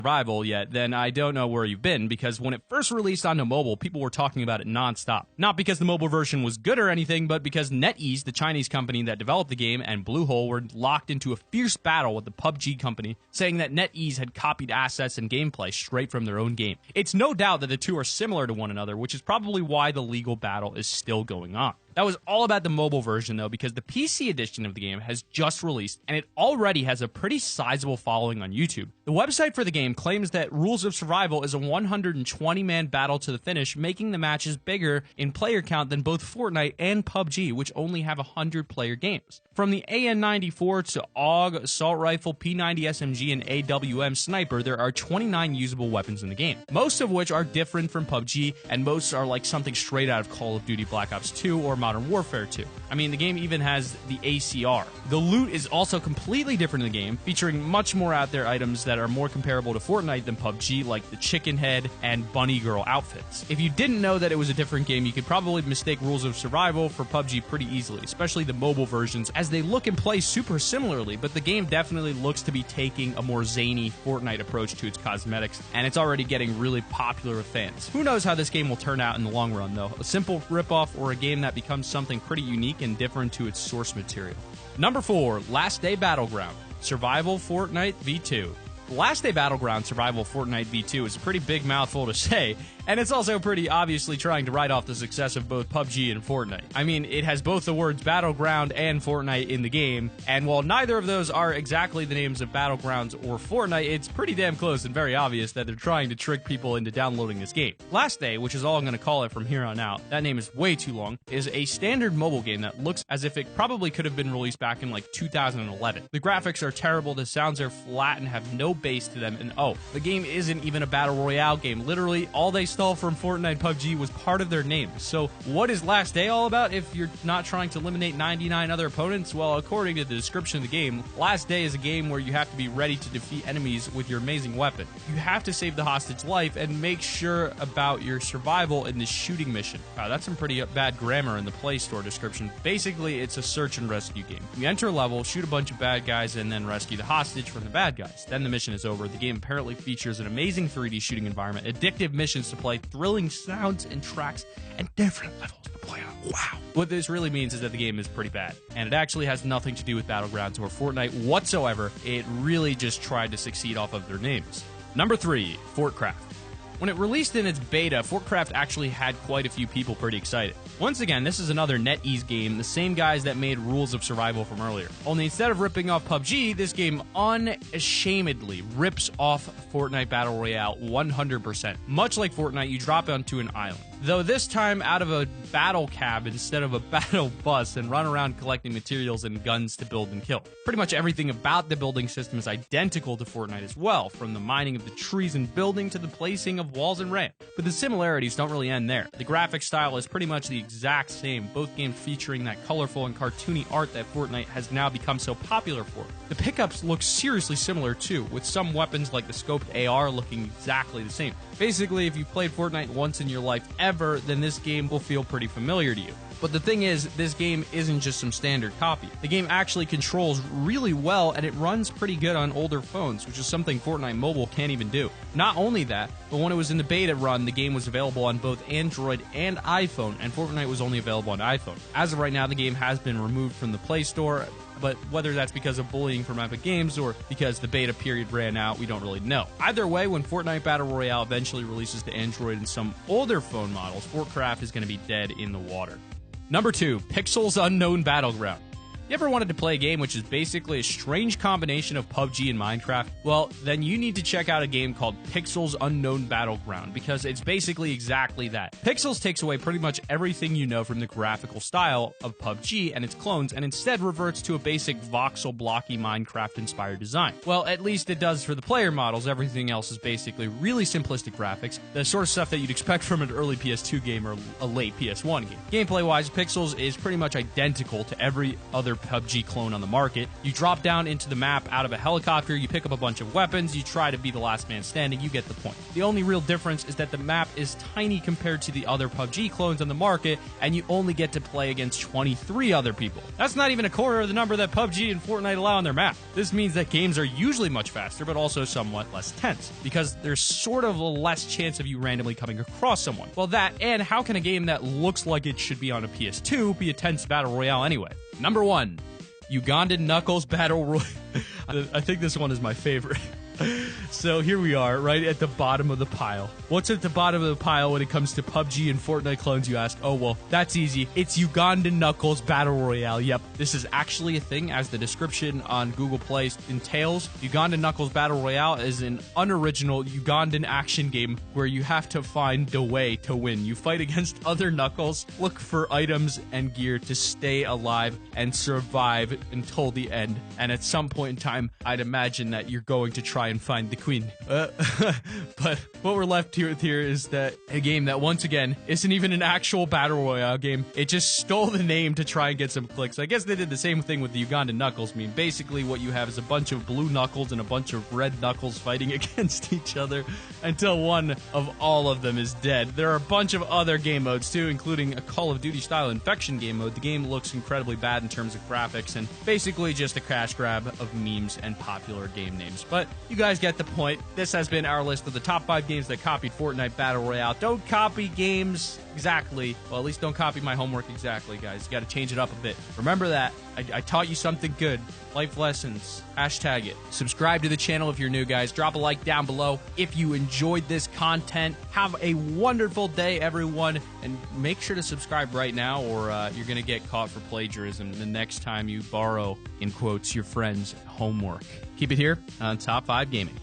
Survival yet, then I don't know where you've been, because when it first released onto mobile, people were talking about it nonstop. Not because the mobile version was good or anything, but because NetEase, the Chinese company that developed the game, and Bluehole were locked into a fierce battle with the PUBG company, saying that NetEase had copied assets and gameplay straight from their own game. It's no doubt that the two are similar to one another, which is probably why the legal battle is still going on. That was all about the mobile version, though, because the PC edition of the game has just released, and it already has a pretty sizable following on YouTube. The website for the game claims that Rules of Survival is a 120-man battle to the finish, making the matches bigger in player count than both Fortnite and PUBG, which only have 100-player games. From the AN-94 to AUG, Assault Rifle, P90 SMG, and AWM Sniper, there are 29 usable weapons in the game, most of which are different from PUBG, and most are like something straight out of Call of Duty Black Ops 2 or Modern Warfare 2. I mean, the game even has the ACR. The loot is also completely different in the game, featuring much more out there items that are more comparable to Fortnite than PUBG, like the chicken head and bunny girl outfits. If you didn't know that it was a different game, you could probably mistake Rules of Survival for PUBG pretty easily, especially the mobile versions, as they look and play super similarly, but the game definitely looks to be taking a more zany Fortnite approach to its cosmetics, and it's already getting really popular with fans. Who knows how this game will turn out in the long run, though? A simple ripoff or a game that becomes something pretty unique and different to its source material. Number 4, Last Day Battleground, Survival Fortnite V2. Last Day Battleground Survival Fortnite V2 is a pretty big mouthful to say, and it's also pretty obviously trying to write off the success of both PUBG and Fortnite. I mean, it has both the words Battleground and Fortnite in the game, and while neither of those are exactly the names of Battlegrounds or Fortnite, it's pretty damn close and very obvious that they're trying to trick people into downloading this game. Last Day, which is all I'm going to call it from here on out, that name is way too long, is a standard mobile game that looks as if it probably could have been released back in like 2011. The graphics are terrible, the sounds are flat and have no bass to them, and oh, the game isn't even a battle royale game. Literally, all they stole from Fortnite and PUBG was part of their name. So what is Last Day all about if you're not trying to eliminate 99 other opponents? Well, according to the description of the game, Last Day is a game where you have to be ready to defeat enemies with your amazing weapon. You have to save the hostage life and make sure about your survival in this shooting mission. Wow, that's some pretty bad grammar in the Play Store description. Basically, it's a search and rescue game. You enter a level, shoot a bunch of bad guys, and then rescue the hostage from the bad guys. Then the mission is over. The game apparently features an amazing 3D shooting environment, addictive missions to play, thrilling sounds and tracks, and different levels to play on. Wow. What this really means is that the game is pretty bad, and it actually has nothing to do with Battlegrounds or Fortnite whatsoever. It really just tried to succeed off of their names. Number 3, Fortcraft. When it released in its beta, Fortcraft actually had quite a few people pretty excited. Once again, this is another NetEase game, the same guys that made Rules of Survival from earlier. Only instead of ripping off PUBG, this game unashamedly rips off Fortnite Battle Royale 100%. Much like Fortnite, you drop onto an island, though this time out of a battle cab instead of a battle bus, and run around collecting materials and guns to build and kill. Pretty much everything about the building system is identical to Fortnite as well, from the mining of the trees and building to the placing of walls and ramp. But the similarities don't really end there. The graphic style is pretty much the exact same, both games featuring that colorful and cartoony art that Fortnite has now become so popular for. The pickups look seriously similar too, with some weapons like the scoped AR looking exactly the same. Basically, if you've played Fortnite once in your life ever, then this game will feel pretty familiar to you. But the thing is, this game isn't just some standard copy. The game actually controls really well, and it runs pretty good on older phones, which is something Fortnite Mobile can't even do. Not only that, but when it was in the beta run, the game was available on both Android and iPhone, and Fortnite was only available on iPhone. As of right now, the game has been removed from the Play Store, but whether that's because of bullying from Epic Games or because the beta period ran out, we don't really know. Either way, when Fortnite Battle Royale eventually releases to Android and some older phone models, Fortcraft is going to be dead in the water. Number 2, Pixels Unknown Battleground. You ever wanted to play a game which is basically a strange combination of PUBG and Minecraft? Well, then you need to check out a game called Pixels Unknown Battleground, because it's basically exactly that. Pixels takes away pretty much everything you know from the graphical style of PUBG and its clones, and instead reverts to a basic voxel blocky Minecraft-inspired design. Well, at least it does for the player models. Everything else is basically really simplistic graphics, the sort of stuff that you'd expect from an early PS2 game or a late PS1 game. Gameplay-wise, Pixels is pretty much identical to every other PUBG clone on the market. You drop down into the map out of a helicopter, you pick up a bunch of weapons, you try to be the last man standing, you get the point. The only real difference is that the map is tiny compared to the other PUBG clones on the market, and you only get to play against 23 other people. That's not even a quarter of the number that PUBG and Fortnite allow on their map. This means that games are usually much faster, but also somewhat less tense, because there's sort of a less chance of you randomly coming across someone. Well, that, and how can a game that looks like it should be on a PS2 be a tense battle royale anyway? Number 1, Ugandan Knuckles Battle Royale. I think this one is my favorite. So here we are, right at the bottom of the pile. What's at the bottom of the pile when it comes to PUBG and Fortnite clones, you ask? Oh, well, that's easy. It's Ugandan Knuckles Battle Royale. Yep, this is actually a thing, as the description on Google Play entails. Ugandan Knuckles Battle Royale is an unoriginal Ugandan action game where you have to find the way to win. You fight against other Knuckles, look for items and gear to stay alive and survive until the end. And at some point in time, I'd imagine that you're going to try and find the queen. But what we're left with here is that a game that, once again, isn't even an actual battle royale game. It just stole the name to try and get some clicks. I guess they did the same thing with the Ugandan Knuckles meme. Basically, what you have is a bunch of blue Knuckles and a bunch of red Knuckles fighting against each other until one of all of them is dead. There are a bunch of other game modes too, including a Call of Duty-style infection game mode. The game looks incredibly bad in terms of graphics and basically just a cash grab of memes and popular game names. But you guys get the point. This has been our list of the top 5 games that copied Fortnite Battle Royale. Don't copy games exactly. Well, at least don't copy my homework exactly, guys. You got to change it up a bit. Remember that. I taught you something good. Life lessons. Hashtag it. Subscribe to the channel if you're new, guys. Drop a like down below if you enjoyed this content. Have a wonderful day, everyone. And make sure to subscribe right now, or you're going to get caught for plagiarism the next time you borrow, in quotes, your friend's homework. Keep it here on Top 5 Gaming.